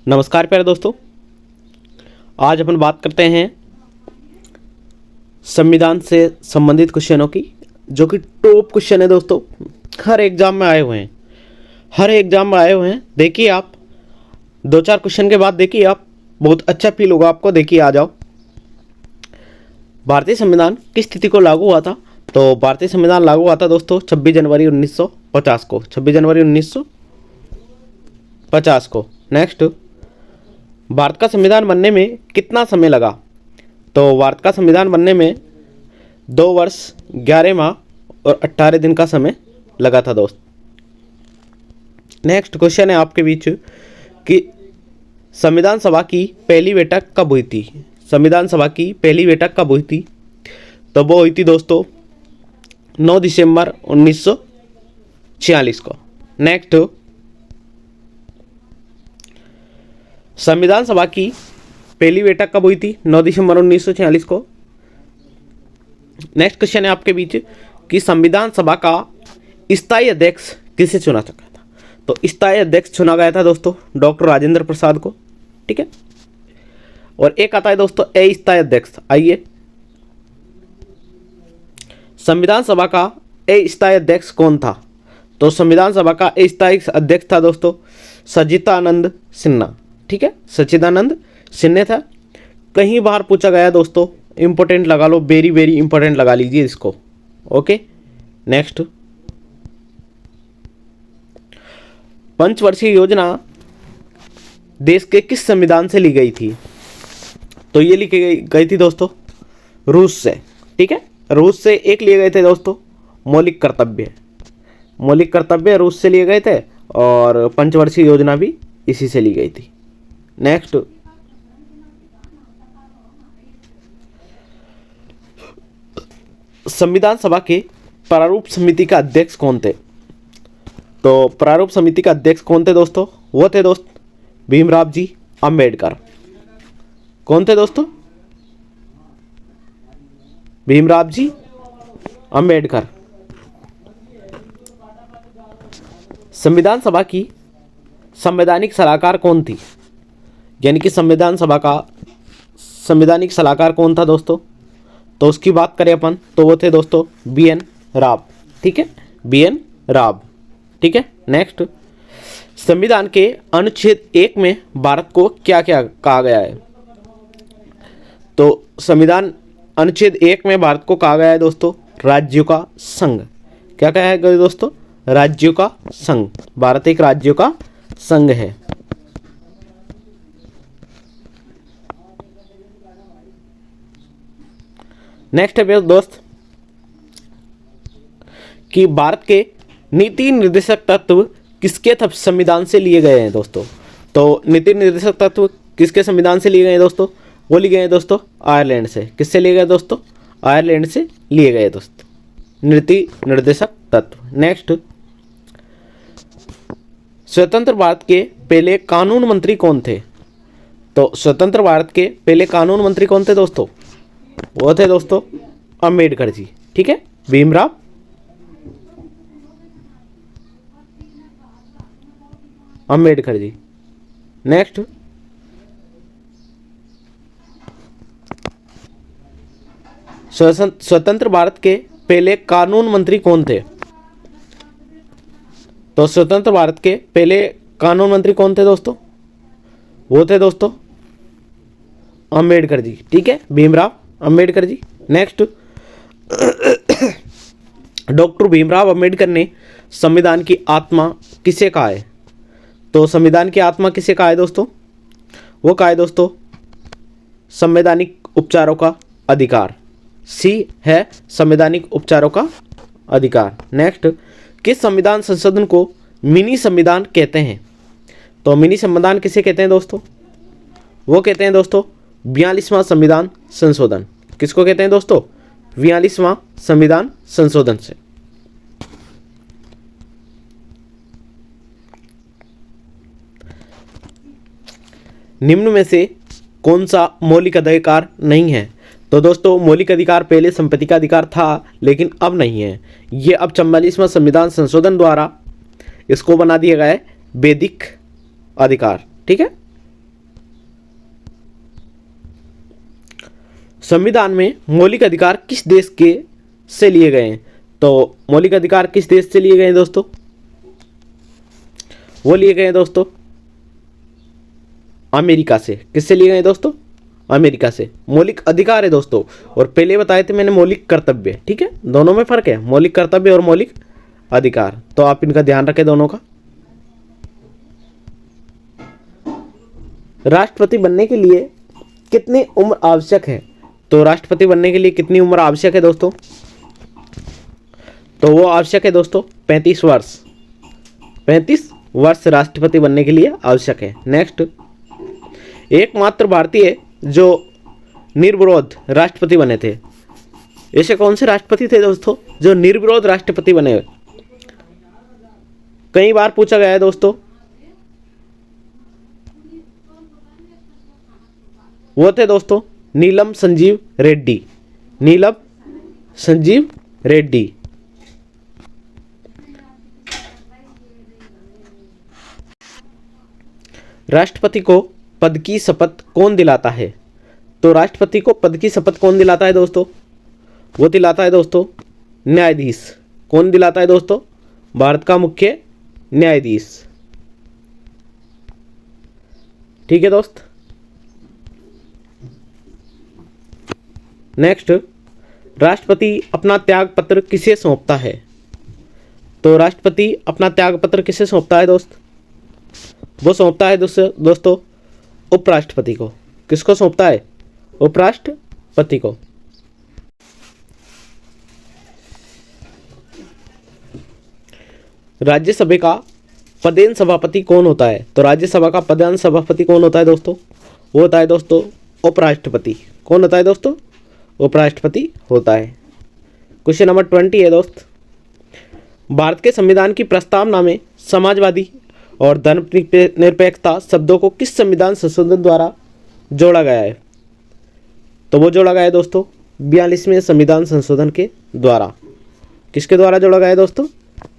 नमस्कार प्यारे दोस्तों, आज अपन बात करते हैं संविधान से संबंधित क्वेश्चनों की, जो कि टॉप क्वेश्चन है दोस्तों। हर एग्जाम में आए हुए हैं। देखिए आप 2-4 क्वेश्चन के बाद देखिए आप, बहुत अच्छा फील होगा आपको। देखिए आ जाओ। भारतीय संविधान किस तिथि को लागू हुआ था? तो भारतीय संविधान लागू हुआ था दोस्तों 26 जनवरी 1950 को। 26 जनवरी 1950 को। नेक्स्ट, भारत का संविधान बनने में कितना समय लगा? तो भारत का संविधान बनने में 2 वर्ष 11 माह और 18 दिन का समय लगा था दोस्त। नेक्स्ट क्वेश्चन है आपके बीच कि संविधान सभा की पहली बैठक कब हुई थी? संविधान सभा की पहली बैठक कब हुई थी? तो वो हुई थी दोस्तों 9 दिसंबर 1946 को। नेक्स्ट, संविधान सभा की पहली बैठक कब हुई थी? 9 दिसंबर 1946 को। नेक्स्ट क्वेश्चन है आपके बीच कि संविधान सभा का स्थायी अध्यक्ष किसे चुना गया था? तो स्थायी अध्यक्ष चुना गया था दोस्तों डॉक्टर राजेंद्र प्रसाद को। ठीक है। और एक आता है दोस्तों अस्थायी अध्यक्ष। आइए, संविधान सभा का अस्थायी अध्यक्ष कौन था? तो संविधान सभा का अस्थायी अध्यक्ष था दोस्तों सच्चिदानंद सिन्हा। ठीक है, सच्चिदानंद सिन्हा था। कहीं बार पूछा गया दोस्तों, इंपॉर्टेंट लगा लो, वेरी वेरी इंपॉर्टेंट लगा लीजिए इसको। ओके। नेक्स्ट, पंचवर्षीय योजना देश के किस संविधान से ली गई थी? तो ये लिखी गई थी दोस्तों रूस से। ठीक है, रूस से एक लिए गए थे दोस्तों मौलिक कर्तव्य रूस से लिए गए थे, और पंचवर्षीय योजना भी इसी से ली गई थी। नेक्स्ट, संविधान सभा के प्रारूप समिति का अध्यक्ष कौन थे? तो प्रारूप समिति का अध्यक्ष कौन थे दोस्तों? वो थे दोस्त भीमराव जी अंबेडकर। कौन थे दोस्तों? भीमराव जी अंबेडकर। संविधान सभा की संवैधानिक सलाहकार कौन थी? यानी कि संविधान सभा का संवैधानिक सलाहकार कौन था दोस्तों? तो उसकी बात करें अपन तो वो थे दोस्तों BN राव। ठीक है, BN राव। ठीक है। नेक्स्ट, संविधान के अनुच्छेद 1 में भारत को क्या क्या कहा गया है? तो संविधान अनुच्छेद 1 में भारत को कहा गया है दोस्तों राज्यों का संघ। क्या कहा गया दोस्तों? राज्यों का संघ। भारत एक राज्यों का संघ है। नेक्स्ट है दोस्त कि भारत के नीति निर्देशक तत्व किसके संविधान से लिए गए हैं दोस्तों? तो नीति निर्देशक तत्व किसके संविधान से लिए गए हैं दोस्तों? वो लिए गए हैं दोस्तों आयरलैंड से। किससे लिए गए दोस्तों? आयरलैंड से लिए गए दोस्त नीति निर्देशक तत्व। नेक्स्ट, स्वतंत्र भारत के पहले कानून मंत्री कौन थे? तो स्वतंत्र भारत के पहले कानून मंत्री कौन थे दोस्तों? वो थे दोस्तों अंबेडकर जी। ठीक है, भीमराव अंबेडकर जी। नेक्स्ट, स्वतंत्र भारत के पहले कानून मंत्री कौन थे? तो स्वतंत्र भारत के पहले कानून मंत्री कौन थे दोस्तों? वो थे दोस्तों अंबेडकर जी। ठीक है, भीमराव अंबेडकर जी। नेक्स्ट, डॉक्टर भीमराव अंबेडकर ने संविधान की आत्मा किसे कहा है? तो संविधान की आत्मा किसे कहा है दोस्तों? वो कहा है दोस्तों संवैधानिक उपचारों का अधिकार। सी है संवैधानिक उपचारों का अधिकार। नेक्स्ट, किस संविधान संशोधन को मिनी संविधान कहते हैं? तो मिनी संविधान किसे कहते हैं दोस्तों? वो कहते हैं दोस्तों 42वां संविधान संशोधन। किसको कहते हैं दोस्तों? 42वां संविधान संशोधन से। निम्न में से कौन सा मौलिक अधिकार नहीं है? तो दोस्तों मौलिक अधिकार पहले संपत्ति का अधिकार था, लेकिन अब नहीं है। ये अब 44वां संविधान संशोधन द्वारा इसको बना दिया गया है वैधिक अधिकार। ठीक है, संविधान में मौलिक अधिकार किस देश के से लिए गए हैं? तो मौलिक अधिकार किस देश से लिए गए हैं दोस्तों? वो लिए गए हैं दोस्तों अमेरिका से। किससे लिए गए दोस्तों? अमेरिका से। मौलिक अधिकार है दोस्तों, और पहले बताए थे मैंने मौलिक कर्तव्य। ठीक है, दोनों में फर्क है, मौलिक कर्तव्य और मौलिक अधिकार, तो आप इनका ध्यान रखें दोनों का। राष्ट्रपति बनने के लिए कितनी उम्र आवश्यक है? तो राष्ट्रपति बनने के लिए कितनी उम्र आवश्यक है दोस्तों? तो वो आवश्यक है दोस्तों 35 वर्ष। 35 वर्ष राष्ट्रपति बनने के लिए आवश्यक है। नेक्स्ट, एकमात्र भारतीय जो निर्विरोध राष्ट्रपति बने थे, ऐसे कौन से राष्ट्रपति थे दोस्तों जो निर्विरोध राष्ट्रपति बने? कई बार पूछा गया है दोस्तों, वो थे दोस्तों नीलम संजीव रेड्डी। नीलम संजीव रेड्डी। राष्ट्रपति को पद की शपथ कौन दिलाता है? तो राष्ट्रपति को पद की शपथ कौन दिलाता है दोस्तों? वो दिलाता है दोस्तों न्यायाधीश। कौन दिलाता है दोस्तों? भारत का मुख्य न्यायाधीश। ठीक है दोस्त। नेक्स्ट, राष्ट्रपति अपना त्याग पत्र किसे सौंपता है? तो राष्ट्रपति अपना त्याग पत्र किसे सौंपता है दोस्त? वो सौंपता है दोस्तों उपराष्ट्रपति को। किसको सौंपता है? उपराष्ट्रपति को। राज्यसभा का पदेन सभापति कौन होता है? तो राज्यसभा का पदेन सभापति कौन होता है दोस्तों? वो होता है दोस्तों उपराष्ट्रपति। कौन होता है दोस्तों? उपराष्ट्रपति होता है। क्वेश्चन नंबर 20 है दोस्त, भारत के संविधान की प्रस्तावना में समाजवादी और धर्मनिरपेक्षता शब्दों को किस संविधान संशोधन द्वारा जोड़ा गया है? तो वो जोड़ा गया है दोस्तों 42वें संविधान संशोधन के द्वारा। किसके द्वारा जोड़ा गया है दोस्तों?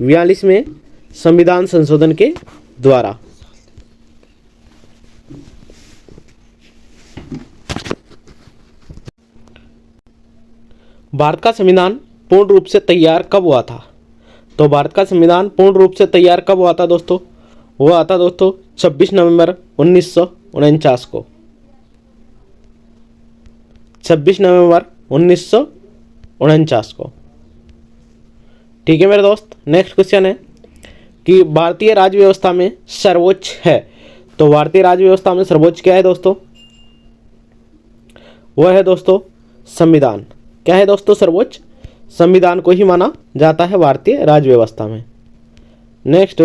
42वें संविधान संशोधन के द्वारा। भारत का संविधान पूर्ण रूप से तैयार कब हुआ था? तो भारत का संविधान पूर्ण रूप से तैयार कब हुआ था दोस्तों? वो आता दोस्तों 26 नवंबर 1949 को। 26 नवंबर 1949 को। ठीक है मेरे दोस्त। नेक्स्ट क्वेश्चन है कि भारतीय राज्य व्यवस्था में सर्वोच्च है। तो भारतीय राज्य व्यवस्था में सर्वोच्च क्या है दोस्तों? वह है दोस्तों संविधान। क्या है दोस्तों? सर्वोच्च संविधान को ही माना जाता है भारतीय राज्य व्यवस्था में। नेक्स्ट,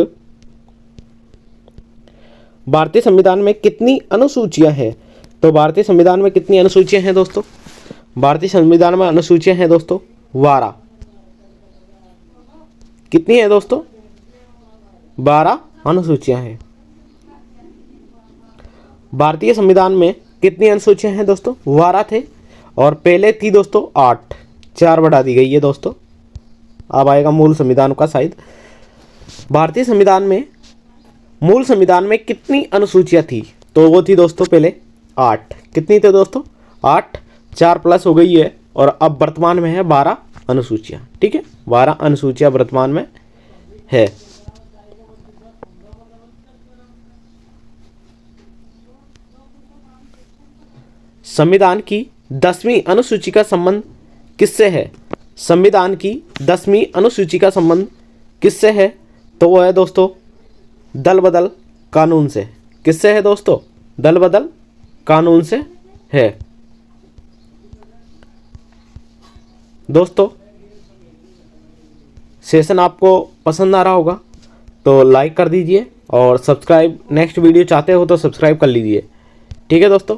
भारतीय संविधान में कितनी अनुसूचियां हैं? तो भारतीय संविधान में कितनी अनुसूचियां हैं दोस्तों? भारतीय संविधान में अनुसूचियां हैं दोस्तों 12। कितनी है दोस्तों? 12 अनुसूचियां हैं। भारतीय संविधान में कितनी अनुसूचियां हैं दोस्तों? 12 थे, और पहले थी दोस्तों 8, 4 बढ़ा दी गई है दोस्तों। अब आएगा मूल संविधान का शायद। भारतीय संविधान में मूल संविधान में कितनी अनुसूचियां थी? तो वो थी दोस्तों पहले 8। कितनी थी दोस्तों? 8, 4 प्लस हो गई है, और अब वर्तमान में है 12 अनुसूचियां। ठीक है, 12 अनुसूचियां वर्तमान में है। संविधान की 10वीं अनुसूची का संबंध किससे है? संविधान की 10वीं अनुसूची का संबंध किससे है? तो वो है दोस्तों दल बदल कानून से। किससे है दोस्तों? दल बदल कानून से है। दोस्तों सेशन आपको पसंद आ रहा होगा तो लाइक कर दीजिए, और सब्सक्राइब, नेक्स्ट वीडियो चाहते हो तो सब्सक्राइब कर लीजिए। ठीक है दोस्तों।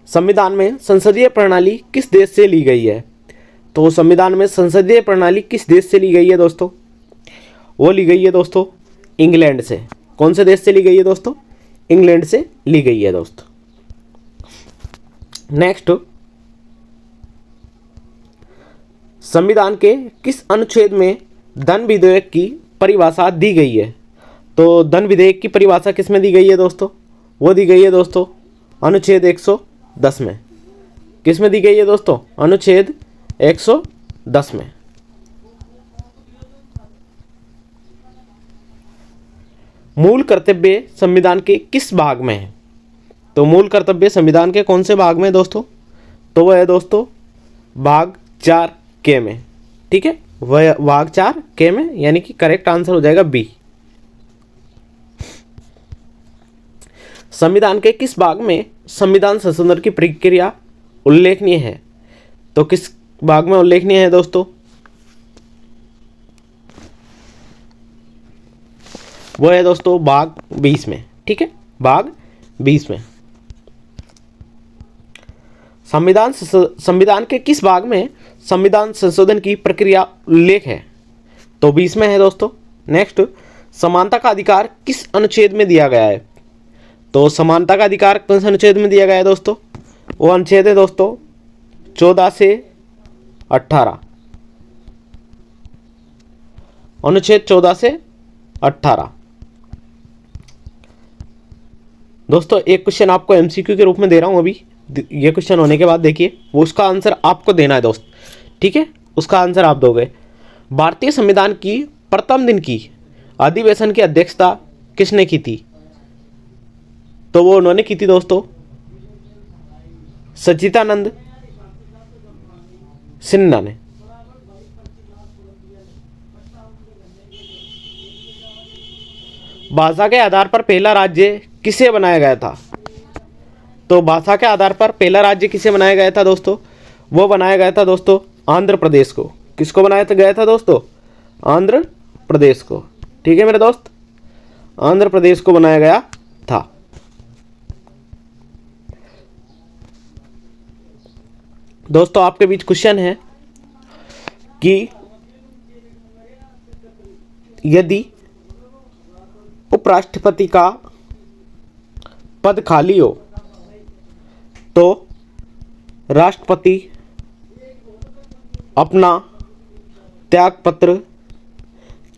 संविधान में संसदीय प्रणाली किस देश से ली गई है? तो संविधान में संसदीय प्रणाली किस देश से ली गई है दोस्तों? वो ली गई है दोस्तों इंग्लैंड से। कौन से देश से ली गई है दोस्तों? इंग्लैंड से ली गई है दोस्तों। नेक्स्ट, संविधान के किस अनुच्छेद में धन विधेयक की परिभाषा दी गई है? तो धन विधेयक की परिभाषा किस में दी गई है दोस्तों? वो दी गई है दोस्तों अनुच्छेद 110 में। किस में दी गई है दोस्तों? अनुच्छेद 110 में। मूल कर्तव्य संविधान के किस भाग में है? तो मूल कर्तव्य संविधान के कौन से भाग में है दोस्तों? तो वह है दोस्तों भाग 4 के में। ठीक है, वह भाग 4 के में, यानी कि करेक्ट आंसर हो जाएगा बी। संविधान के किस भाग में संविधान संशोधन की प्रक्रिया उल्लेखनीय है? तो किस भाग में उल्लेखनीय है दोस्तों? वो है दोस्तों भाग 20 में। ठीक है, भाग 20 में। संविधान के किस भाग में संविधान संशोधन की प्रक्रिया उल्लेख है? तो 20 में है दोस्तों। नेक्स्ट, समानता का अधिकार किस अनुच्छेद में दिया गया है? तो समानता का अधिकार कौन से अनुच्छेद में दिया गया है दोस्तों? वो अनुच्छेद है दोस्तों 14 से 18। अनुच्छेद 14 से 18। दोस्तों एक क्वेश्चन आपको एमसीक्यू के रूप में दे रहा हूं अभी। ये क्वेश्चन होने के बाद देखिए, वो उसका आंसर आपको देना है दोस्त। ठीक है, उसका आंसर आप दोगे। भारतीय संविधान की प्रथम दिन की अधिवेशन की अध्यक्षता किसने की थी? तो वो उन्होंने की थी दोस्तों सच्चिदानंद सिन्हा ने। भाषा के आधार पर पहला राज्य किसे बनाया गया था? तो भाषा के आधार पर पहला राज्य किसे बनाया गया था दोस्तों? वो बनाया गया था दोस्तों आंध्र प्रदेश को। किसको बनाया गया था दोस्तों? आंध्र प्रदेश को। ठीक है मेरे दोस्त, आंध्र प्रदेश को बनाया गया था। दोस्तों आपके बीच क्वेश्चन है कि यदि उपराष्ट्रपति का पद खाली हो तो राष्ट्रपति अपना त्यागपत्र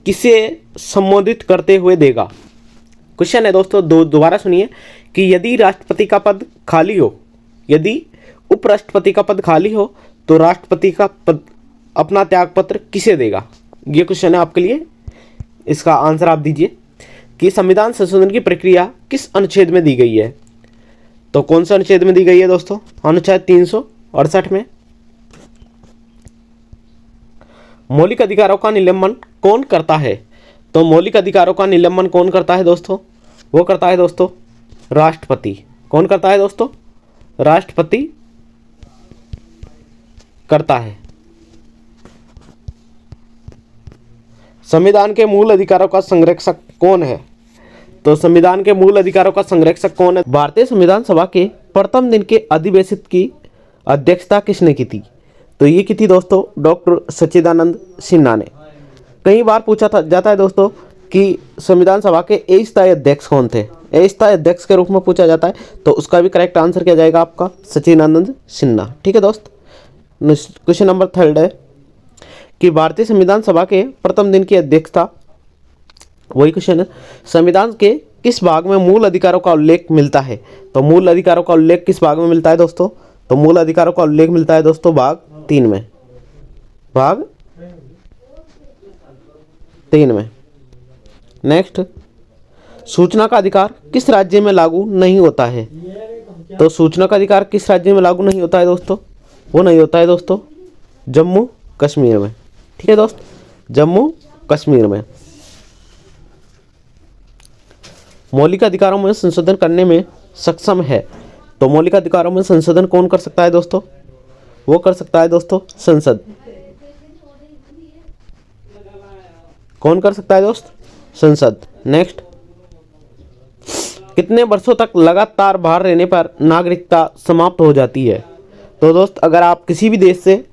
किसे संबोधित करते हुए देगा? क्वेश्चन है दोस्तों, दोबारा सुनिए कि यदि राष्ट्रपति का पद खाली हो, यदि उपराष्ट्रपति का पद खाली हो तो राष्ट्रपति का पद अपना त्यागपत्र किसे देगा? ये क्वेश्चन है आपके लिए। इसका आंसर आप दीजिए कि संविधान संशोधन की प्रक्रिया किस अनुच्छेद में दी गई है? तो कौन सा अनुच्छेद में दी गई है दोस्तों? अनुच्छेद 368 में। मौलिक अधिकारों का निलंबन कौन करता है? तो मौलिक अधिकारों का निलंबन कौन करता है दोस्तों? वो करता है दोस्तों राष्ट्रपति। कौन करता है दोस्तों? राष्ट्रपति करता है। संविधान के मूल अधिकारों का संरक्षक कौन है? तो संविधान के मूल अधिकारों का संरक्षक कौन है? भारतीय संविधान सभा के प्रथम दिन के अधिवेशन की अध्यक्षता किसने की थी? तो ये की थी दोस्तों डॉक्टर सच्चिदानंद सिन्हा ने। कई बार पूछा जाता है दोस्तों कि संविधान सभा के अस्थायी अध्यक्ष कौन थे? अस्थायी अध्यक्ष के रूप में पूछा जाता है, तो उसका भी करेक्ट आंसर क्या जाएगा आपका? सच्चिदानंद सिन्हा। ठीक है दोस्त। क्वेश्चन नंबर 3 है कि भारतीय संविधान सभा के प्रथम दिन की अध्यक्षता, वही क्वेश्चन है, संविधान के किस भाग में मूल अधिकारों का उल्लेख मिलता है? तो मूल अधिकारों का उल्लेख किस भाग में मिलता है दोस्तों? तो मूल अधिकारों का उल्लेख मिलता है दोस्तों भाग 3 में। भाग 3 में। नेक्स्ट, सूचना का अधिकार किस राज्य में लागू नहीं होता है? तो सूचना का अधिकार किस राज्य में लागू नहीं होता है दोस्तों? वो नहीं होता है दोस्तों जम्मू कश्मीर में। ठीक है दोस्त, जम्मू कश्मीर में। मौलिक अधिकारों में संशोधन करने में सक्षम है, तो मौलिक अधिकारों में संशोधन कौन कर सकता है दोस्तों? वो कर सकता है दोस्तों संसद। कौन कर सकता है दोस्त? संसद। नेक्स्ट, कितने वर्षों तक लगातार बाहर रहने पर नागरिकता समाप्त हो जाती है? तो दोस्त अगर आप किसी भी देश से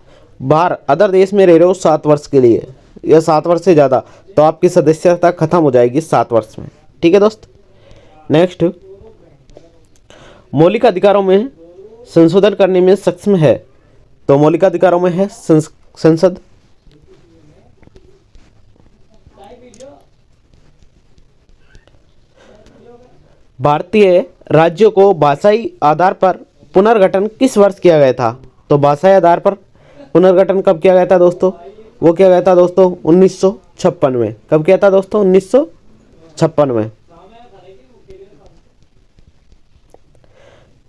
बाहर अदर देश में रह रहे हो 7 वर्ष के लिए या 7 वर्ष से ज़्यादा, तो आपकी सदस्यता खत्म हो जाएगी 7 वर्ष में। ठीक है दोस्त। नेक्स्ट, मौलिक अधिकारों में संशोधन करने में सक्षम है, तो मौलिक अधिकारों में है संसद। भारतीय राज्यों को भाषाई आधार पर पुनर्गठन किस वर्ष किया गया था? तो भाषाई आधार पर पुनर्गठन कब किया गया था दोस्तों? वो किया गया था दोस्तों 1956 में। कब किया था दोस्तों? 1956 में।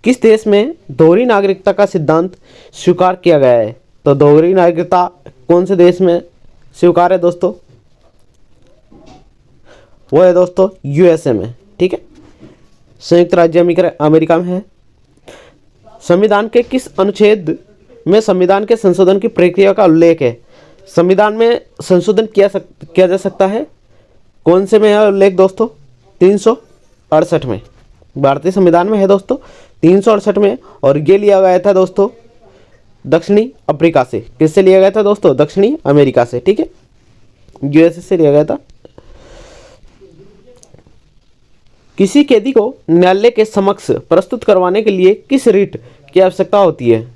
किस देश में दोहरी नागरिकता का सिद्धांत स्वीकार किया गया है? तो दोहरी नागरिकता कौन से देश में स्वीकार है दोस्तों? वो है दोस्तों यूएसए में। ठीक है, संयुक्त राज्य अमेरिका में है। संविधान के किस अनुच्छेद में संविधान के संशोधन की प्रक्रिया का उल्लेख है? संविधान में संशोधन किया जा सकता है, कौन से में है उल्लेख दोस्तों? 368 में। भारतीय संविधान में है दोस्तों 368 में। और ये लिया गया था दोस्तों दक्षिणी अफ्रीका से। किससे लिया गया था दोस्तों? दक्षिणी अमेरिका से। ठीक है, यूएसए से लिया गया था। किसी कैदी को न्यायालय के समक्ष प्रस्तुत करवाने के लिए किस रिट की आवश्यकता होती है?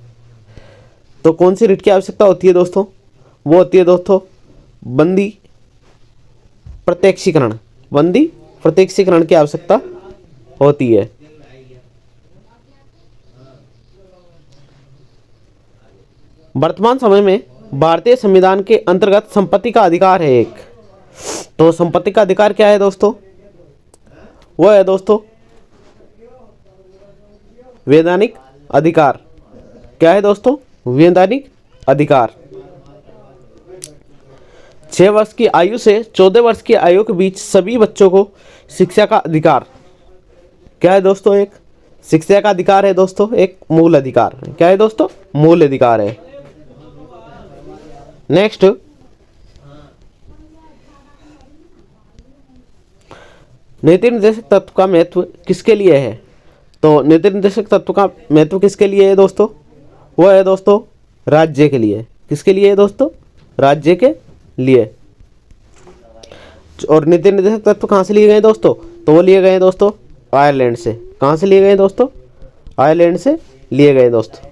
तो कौन सी रिट की आवश्यकता होती है दोस्तों? वो होती है दोस्तों बंदी प्रत्यक्षीकरण। बंदी प्रत्यक्षीकरण की आवश्यकता होती है। वर्तमान समय में भारतीय संविधान के अंतर्गत संपत्ति का अधिकार है एक। तो संपत्ति का अधिकार क्या है दोस्तों? वो है दोस्तों वैधानिक अधिकार। क्या है दोस्तों? वैधानिक अधिकार। 6 वर्ष की आयु से 14 वर्ष की आयु के बीच सभी बच्चों को शिक्षा का अधिकार। क्या है दोस्तों? एक शिक्षा का अधिकार है दोस्तों, एक मूल अधिकार। क्या है दोस्तों? मूल अधिकार है। नेक्स्ट, नीति निर्देशक तत्व का महत्व किसके लिए है? तो नीति निर्देशक तत्व का महत्व किसके लिए है दोस्तों? वो है दोस्तों राज्य के लिए। किसके लिए है दोस्तों? राज्य के लिए। और नीति निर्देशक तत्व कहाँ से लिए गए दोस्तों? तो वो लिए गए हैं दोस्तों आयरलैंड से। कहाँ से लिए गए दोस्तों? आयरलैंड से लिए गए दोस्तों।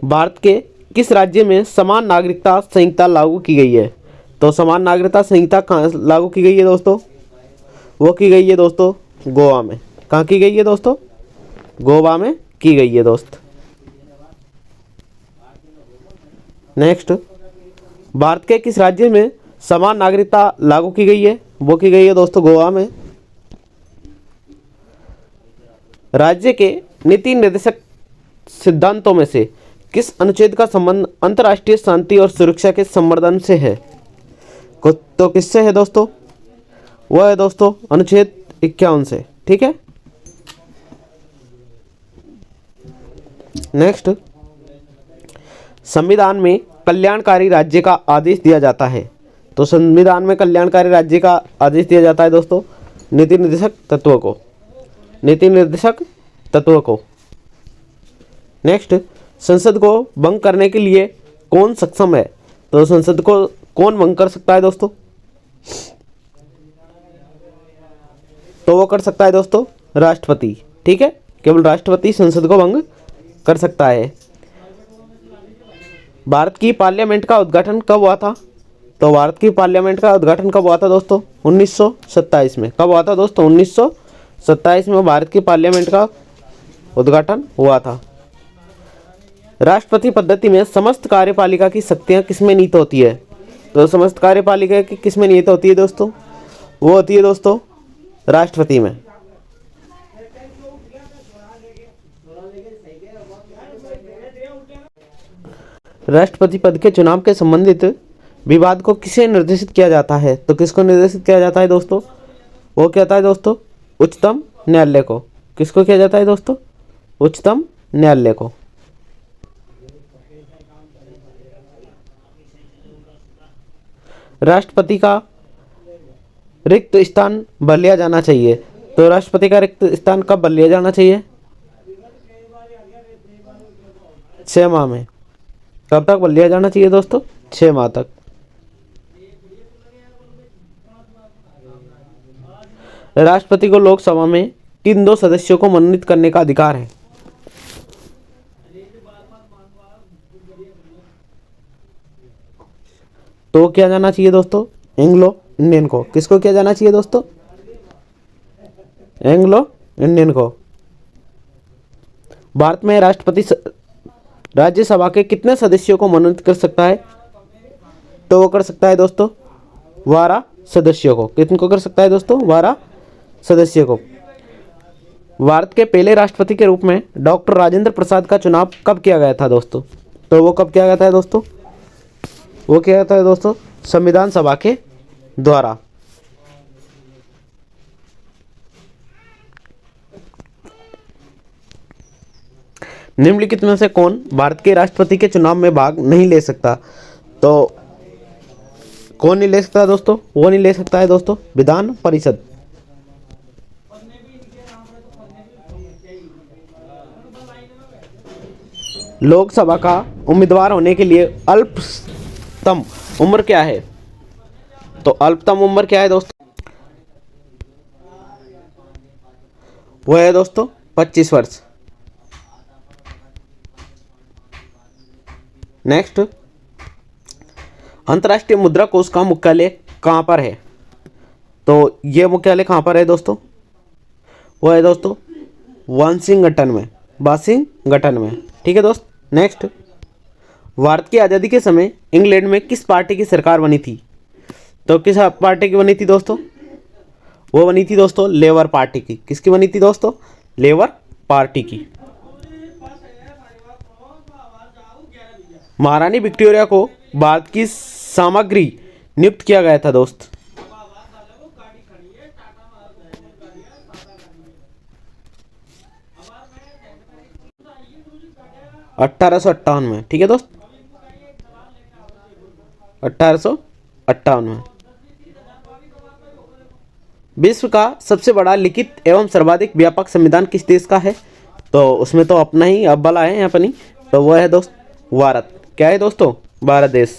भारत के किस राज्य में समान नागरिकता संहिता लागू की गई है? तो समान नागरिकता संहिता कहाँ लागू की गई है दोस्तों? वो की गई है दोस्तों गोवा में। कहाँ की गई है दोस्तों? गोवा में की गई है दोस्त। नेक्स्ट, भारत के किस राज्य में समान नागरिकता लागू की गई है? वो की गई है दोस्तों गोवा में। राज्य के नीति निर्देशक सिद्धांतों में से किस अनुच्छेद का संबंध अंतर्राष्ट्रीय शांति और सुरक्षा के संवर्धन से है? तो किससे है दोस्तों? वो है दोस्तों अनुच्छेद 51 से। ठीक है। नेक्स्ट, संविधान में कल्याणकारी राज्य का आदेश दिया जाता है। तो संविधान में कल्याणकारी राज्य का आदेश दिया जाता है दोस्तों नीति निर्देशक तत्वों को। नीति निर्देशक तत्वों को। नेक्स्ट, संसद को भंग करने के लिए कौन सक्षम है? तो संसद को कौन भंग कर सकता है दोस्तों? तो वो कर सकता है दोस्तों राष्ट्रपति। ठीक है, केवल राष्ट्रपति संसद को भंग कर सकता है। भारत की पार्लियामेंट का उद्घाटन कब हुआ था? तो भारत की पार्लियामेंट का उद्घाटन कब हुआ था दोस्तों? 1927 में। कब हुआ था दोस्तों? 1927 में भारत की पार्लियामेंट का उद्घाटन हुआ था। राष्ट्रपति पद्धति में समस्त कार्यपालिका की शक्तियां किसमें निहित होती है? तो समस्त कार्यपालिका की किसमें निहित होती है दोस्तों? वो होती है दोस्तों राष्ट्रपति में। राष्ट्रपति पद के चुनाव के संबंधित विवाद को किसे निर्देशित किया जाता है? तो किसको निर्देशित किया जाता है दोस्तों? वो क्या है दोस्तों? उच्चतम न्यायालय को। किसको किया जाता है दोस्तों? उच्चतम न्यायालय को। राष्ट्रपति का रिक्त स्थान भर लिया जाना चाहिए। तो राष्ट्रपति का रिक्त स्थान कब भर लिया जाना चाहिए? 6 माह में। कब तक भर लिया जाना चाहिए दोस्तों? 6 माह तक। राष्ट्रपति को लोकसभा में किन 2 सदस्यों को मनोनीत करने का अधिकार है? तो क्या जाना चाहिए दोस्तों? एंग्लो इंडियन को। किसको किया जाना चाहिए दोस्तों? एंग्लो इंडियन को। भारत में राष्ट्रपति राज्यसभा के कितने सदस्यों को मनोनीत कर सकता है? तो वो कर सकता है दोस्तों 12 सदस्यों को। कितने कर सकता है दोस्तों? 12 सदस्यों को। भारत के पहले राष्ट्रपति के रूप में डॉक्टर राजेंद्र प्रसाद का चुनाव कब किया गया था दोस्तों? तो वो कब किया गया था दोस्तों? वो किया गया था दोस्तों संविधान सभा के द्वारा। निम्नलिखित में से कौन भारत के राष्ट्रपति के चुनाव में भाग नहीं ले सकता? तो कौन नहीं ले सकता दोस्तों? वो नहीं ले सकता है दोस्तों विधान परिषद। लोकसभा का उम्मीदवार होने के लिए अल्पतम उम्र क्या है? तो अल्पतम उम्र क्या है दोस्तों? वो है दोस्तों 25 वर्ष। नेक्स्ट, अंतर्राष्ट्रीय मुद्रा कोष का मुख्यालय कहाँ पर है? तो ये मुख्यालय कहाँ पर है दोस्तों? वो है दोस्तों वाशिंगटन में, वाशिंगटन में। ठीक है दोस्त। नेक्स्ट, भारत की आज़ादी के समय इंग्लैंड में किस पार्टी की सरकार बनी थी? तो किस पार्टी की बनी थी दोस्तों? वो बनी थी दोस्तों लेबर पार्टी की। किसकी बनी थी दोस्तों? लेबर पार्टी की। महारानी विक्टोरिया को भारत की सामग्री नियुक्त किया गया था दोस्त? 1858 में। ठीक है दोस्त, 1858 में। विश्व का सबसे बड़ा लिखित एवं सर्वाधिक व्यापक संविधान किस देश का है? तो उसमें तो अपना ही अव्वल आए हैं अपनी, तो वो है दोस्त भारत। क्या है दोस्तों? भारत देश।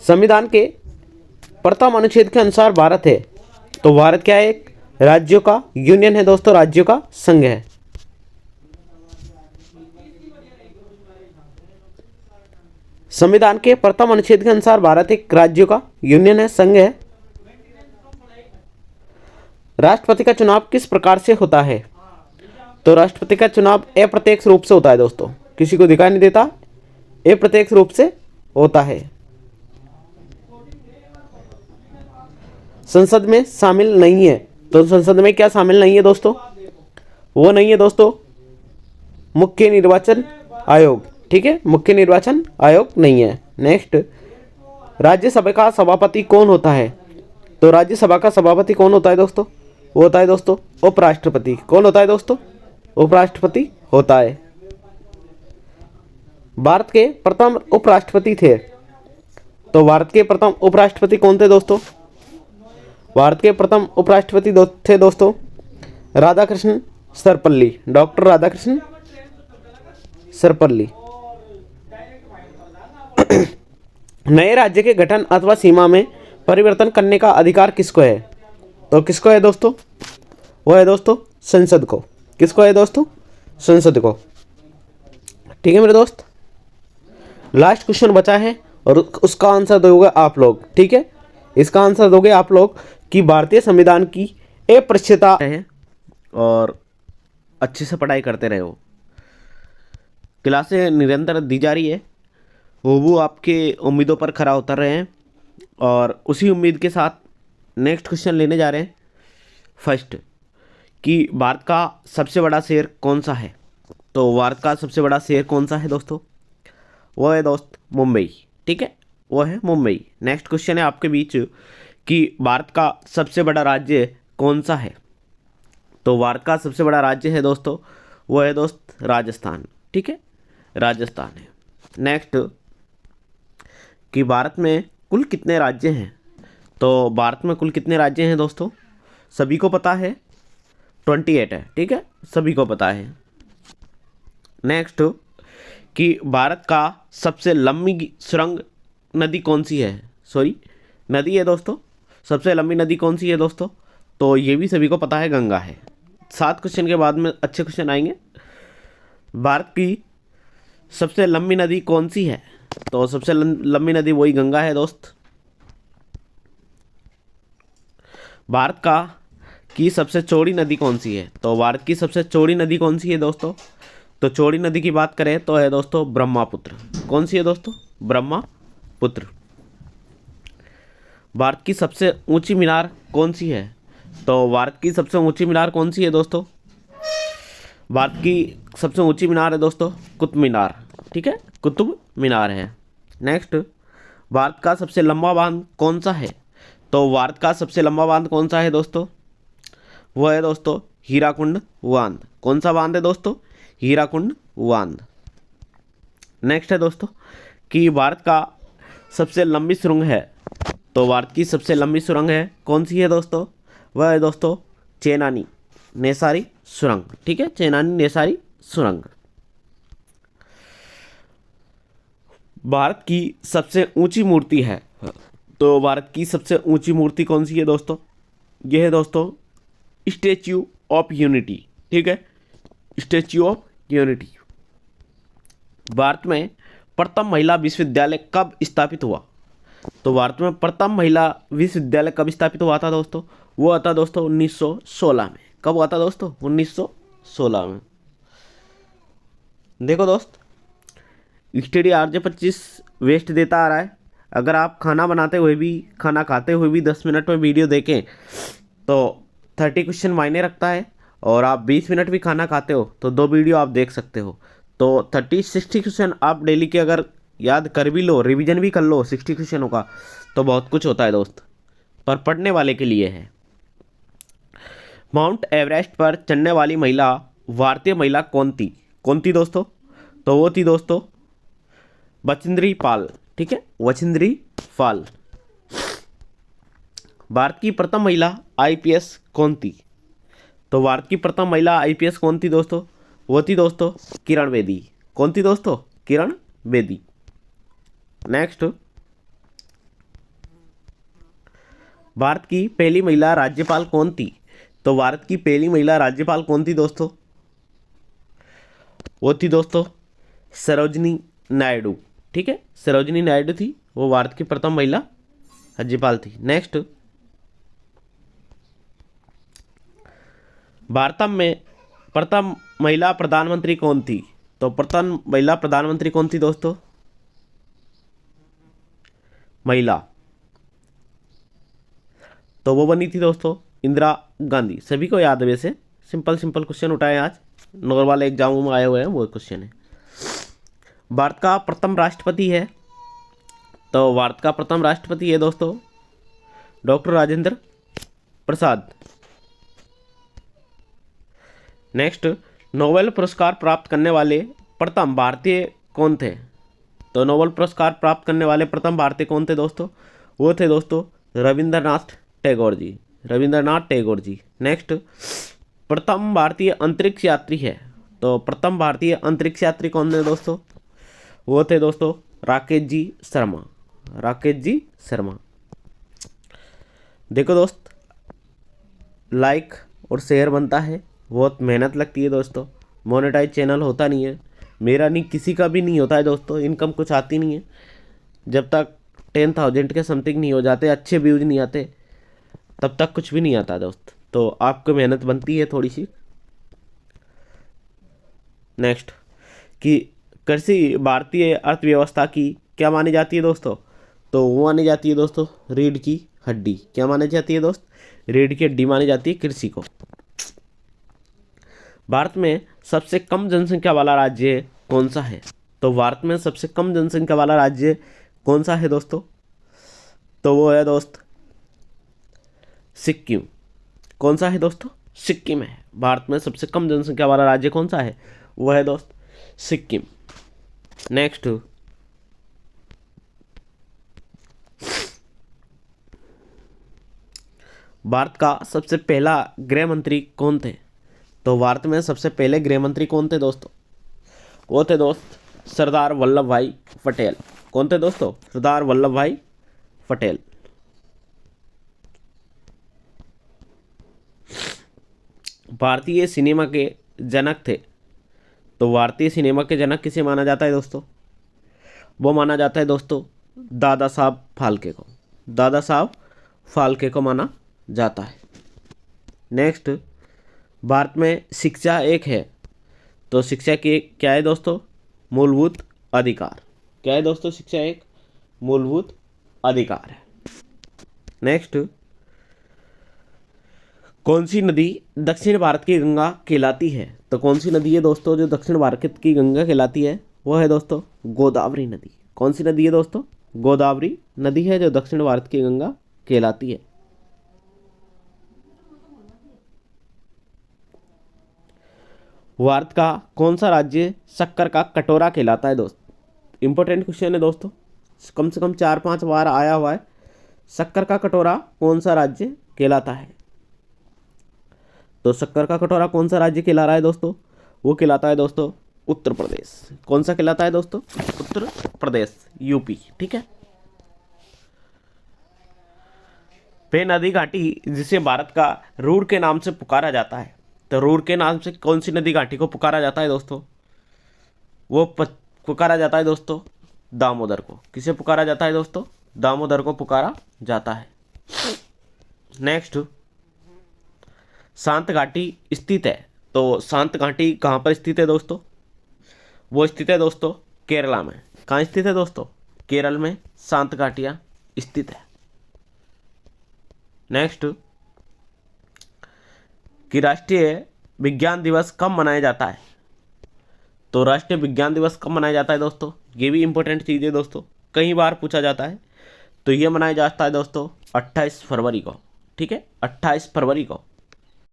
संविधान के प्रथम अनुच्छेद के अनुसार भारत है, तो भारत क्या है? एक राज्यों का यूनियन है दोस्तों, राज्यों का संघ है। संविधान के प्रथम अनुच्छेद के अनुसार भारत एक राज्यों का यूनियन है, संघ है। राष्ट्रपति का चुनाव किस प्रकार से होता है? तो राष्ट्रपति का चुनाव अप्रत्यक्ष रूप से होता है दोस्तों, किसी को दिखाई नहीं देता, अप्रत्यक्ष रूप से होता है। संसद में शामिल नहीं है, तो संसद में क्या शामिल नहीं है दोस्तों? वो नहीं है दोस्तों मुख्य निर्वाचन आयोग। ठीक है, मुख्य निर्वाचन आयोग नहीं है। नेक्स्ट, राज्यसभा का सभापति कौन होता है? तो राज्यसभा का सभापति कौन होता है दोस्तों? वो होता है दोस्तों उपराष्ट्रपति। कौन होता है दोस्तों? उपराष्ट्रपति होता है। भारत के प्रथम उपराष्ट्रपति थे, तो भारत के प्रथम उपराष्ट्रपति कौन थे दोस्तों? भारत के प्रथम उपराष्ट्रपति थे दोस्तों राधाकृष्ण सर्वपल्ली, डॉक्टर राधाकृष्ण सर्वपल्ली। नए राज्य के गठन अथवा सीमा में परिवर्तन करने का अधिकार किसको है? तो किसको है दोस्तों? वो है दोस्तों संसद को। किसको है दोस्तों? संसद को। ठीक है मेरे दोस्त, लास्ट क्वेश्चन बचा है और उसका आंसर दोगे आप लोग। ठीक है, इसका आंसर दोगे आप लोग कि भारतीय संविधान की अप्रत्यक्षता है और अच्छे से पढ़ाई करते रहे हो। क्लासें निरंतर दी जा रही है, वो आपके उम्मीदों पर खरा उतर रहे हैं और उसी उम्मीद के साथ नेक्स्ट क्वेश्चन लेने जा रहे हैं। फर्स्ट, कि भारत का सबसे बड़ा शहर कौन सा है? तो भारत का सबसे बड़ा शहर कौन सा है दोस्तों? वो है दोस्त मुंबई। ठीक है, वो है मुंबई। नेक्स्ट क्वेश्चन है आपके बीच कि भारत का सबसे बड़ा राज्य कौन सा है? तो भारत का सबसे बड़ा राज्य है दोस्तों, वो है दोस्त राजस्थान। ठीक है, राजस्थान है। नेक्स्ट, कि भारत में कुल कितने राज्य हैं? तो भारत में कुल कितने राज्य हैं दोस्तों? सभी को पता है 28 है। ठीक है, सभी को पता है। नेक्स्ट, कि भारत का सबसे लंबी सुरंग नदी कौन सी है? नदी है दोस्तों, सबसे लंबी नदी कौन सी है दोस्तों? तो ये भी सभी को पता है, गंगा है। 7 क्वेश्चन के बाद में अच्छे क्वेश्चन आएंगे। भारत की सबसे लंबी नदी कौन सी है? तो सबसे लंबी नदी वही गंगा है दोस्त। भारत का की सबसे चौड़ी नदी कौन सी है? तो भारत की सबसे चौड़ी नदी कौन सी है दोस्तों? तो चौड़ी नदी की बात करें तो है दोस्तों ब्रह्मपुत्र। कौन सी है दोस्तों? ब्रह्मपुत्र। भारत की सबसे ऊंची मीनार कौन सी है? तो भारत की सबसे ऊंची मीनार कौन सी है दोस्तों? भारत की सबसे ऊंची मीनार है दोस्तों कुतुब मीनार। ठीक है, कुतुब मीनार है। नेक्स्ट, भारत का सबसे लंबा बांध कौन सा है? तो भारत का सबसे लंबा बांध कौन सा है दोस्तों? वो है दोस्तों हीराकुंड बांध। कौन सा बांध है दोस्तों? हीराकुंड बांध। नेक्स्ट है दोस्तों कि भारत का सबसे लंबी सुरंग है। तो भारत की सबसे लंबी सुरंग है कौन सी है दोस्तों? वह है दोस्तों चेनानी नेसारी सुरंग। ठीक है, चेनानी नेसारी सुरंग। भारत की सबसे ऊंची मूर्ति है। तो भारत की सबसे ऊंची मूर्ति कौन सी है दोस्तों? यह है दोस्तों स्टैच्यू ऑफ यूनिटी। ठीक है, स्टैच्यू ऑफ यूनिटी। भारत में प्रथम महिला विश्वविद्यालय कब स्थापित हुआ? तो भारत में प्रथम महिला विश्वविद्यालय कब स्थापित हुआ था दोस्तों? वो आता दोस्तों 1916 में। कब हुआ था दोस्तों? 1916 में। देखो दोस्त, स्टडी RJ25 वेस्ट देता आ रहा है। अगर आप खाना बनाते हुए भी, खाना खाते हुए भी 10 मिनट में वीडियो देखें तो 30 क्वेश्चन मायने रखता है, और आप 20 मिनट भी खाना खाते हो तो 2 वीडियो आप देख सकते हो। तो 30-60 क्वेश्चन आप डेली के अगर याद कर भी लो, रिवीजन भी कर लो 60 क्वेश्चनों का, तो बहुत कुछ होता है दोस्त, पर पढ़ने वाले के लिए है। माउंट एवरेस्ट पर चढ़ने वाली महिला, भारतीय महिला कौन थी? कौन थी दोस्तों? तो वो थी दोस्तों बछेंद्री पाल। ठीक है, बछेंद्री पाल। भारत की प्रथम महिला IPS कौन थी? तो भारत की प्रथम महिला IPS कौन थी दोस्तों? वो थी दोस्तों किरण बेदी। कौन थी दोस्तों? किरण बेदी। नेक्स्ट, भारत की पहली महिला राज्यपाल कौन थी? तो भारत की पहली महिला राज्यपाल कौन थी दोस्तों? वो थी दोस्तों सरोजिनी नायडू। ठीक है, सरोजिनी नायडू थी, वो भारत की प्रथम महिला राज्यपाल थी। नेक्स्ट, भारत में प्रथम महिला प्रधानमंत्री कौन थी? तो प्रथम महिला प्रधानमंत्री कौन थी दोस्तों? महिला, तो वो बनी थी दोस्तों इंदिरा गांधी। सभी को याद है, वैसे सिंपल सिंपल क्वेश्चन उठाए आज, नॉर्मल एग्जामों में आए हुए हैं वो क्वेश्चन है। भारत का प्रथम राष्ट्रपति है। तो भारत का प्रथम राष्ट्रपति है दोस्तों doctor Rajendra Prasad. Next, Nobel पुरस्कार प्राप्त करने वाले प्रथम भारतीय कौन थे? तो नोबेल पुरस्कार प्राप्त करने वाले प्रथम भारतीय कौन थे दोस्तों? वो थे दोस्तों रविंद्रनाथ टैगोर जी। रविंद्रनाथ टैगोर जी। नेक्स्ट, प्रथम भारतीय अंतरिक्ष यात्री है। तो प्रथम भारतीय अंतरिक्ष यात्री कौन थे दोस्तों? वो थे दोस्तों राकेश जी शर्मा। राकेश जी शर्मा। देखो दोस्त, लाइक और शेयर बनता है, बहुत मेहनत लगती है दोस्तों। मोनेटाइज चैनल होता नहीं है, मेरा नहीं, किसी का भी नहीं होता है दोस्तों। इनकम कुछ आती नहीं है जब तक 10,000 के समथिंग नहीं हो जाते, अच्छे व्यूज नहीं आते, तब तक कुछ भी नहीं आता दोस्त। तो आपको मेहनत बनती है थोड़ी सी। नेक्स्ट, कि कृषि भारतीय अर्थव्यवस्था की क्या मानी जाती है दोस्तों? तो वो मानी जाती है दोस्तों रीढ़ की हड्डी। क्या मानी जाती है दोस्त? रीढ़ की हड्डी मानी जाती है कृषि को। भारत में सबसे कम जनसंख्या वाला राज्य कौन सा है? तो भारत में सबसे कम जनसंख्या वाला राज्य कौन सा है दोस्तों? तो वो है दोस्त सिक्किम। कौन सा है दोस्तों? सिक्किम है। भारत में सबसे कम जनसंख्या वाला राज्य कौन सा है? वो है दोस्त सिक्किम। नेक्स्ट, भारत का सबसे पहला गृह मंत्री कौन थे? तो भारत में सबसे पहले गृह मंत्री कौन थे दोस्तों? वो थे दोस्त सरदार वल्लभ भाई पटेल। कौन थे दोस्तों? सरदार वल्लभ भाई पटेल। भारतीय सिनेमा के जनक थे। तो भारतीय सिनेमा के जनक किसे माना जाता है दोस्तों? वो माना जाता है दोस्तों दादा साहब फाल्के को। दादा साहब फाल्के को माना जाता है। नेक्स्ट, भारत में शिक्षा एक है, तो शिक्षा की क्या है दोस्तों? मूलभूत अधिकार। क्या है दोस्तों? शिक्षा एक मूलभूत अधिकार है। नेक्स्ट, कौन सी नदी दक्षिण भारत की गंगा कहलाती है? तो कौन सी नदी है दोस्तों जो दक्षिण भारत की गंगा कहलाती है? वो है दोस्तों गोदावरी नदी। कौन सी नदी है दोस्तों? गोदावरी नदी है जो दक्षिण भारत की गंगा कहलाती है। भारत का कौन सा राज्य शक्कर का कटोरा कहलाता है? दोस्त इंपॉर्टेंट क्वेश्चन है दोस्तों, कम से कम 4-5 बार आया हुआ है। शक्कर का कटोरा कौन सा राज्य कहलाता है? तो शक्कर का कटोरा कौन सा राज्य कहला रहा है दोस्तों? वो कहलाता है दोस्तों उत्तर प्रदेश। कौन सा कहलाता है दोस्तों? उत्तर प्रदेश, यूपी। ठीक है। वे नदी घाटी जिसे भारत का रूर के नाम से पुकारा जाता है, तो रूर के नाम से कौन सी नदी घाटी को पुकारा जाता है दोस्तों? वो पुकारा जाता है दोस्तों दामोदर को। किसे पुकारा जाता है दोस्तों? दामोदर को पुकारा जाता है। नेक्स्ट, शांत घाटी स्थित है, तो शांत घाटी कहाँ पर स्थित है दोस्तों? वो स्थित है दोस्तों केरला में। कहाँ स्थित है दोस्तों? केरल में शांत घाटियाँ स्थित है। नेक्स्ट, कि राष्ट्रीय विज्ञान दिवस कब मनाया जाता है? तो राष्ट्रीय विज्ञान दिवस कब मनाया जाता है दोस्तों? ये भी इंपॉर्टेंट चीज़ है दोस्तों, कई बार पूछा जाता है। तो ये मनाया जाता है दोस्तों 28 फरवरी को। ठीक है, 28 फरवरी को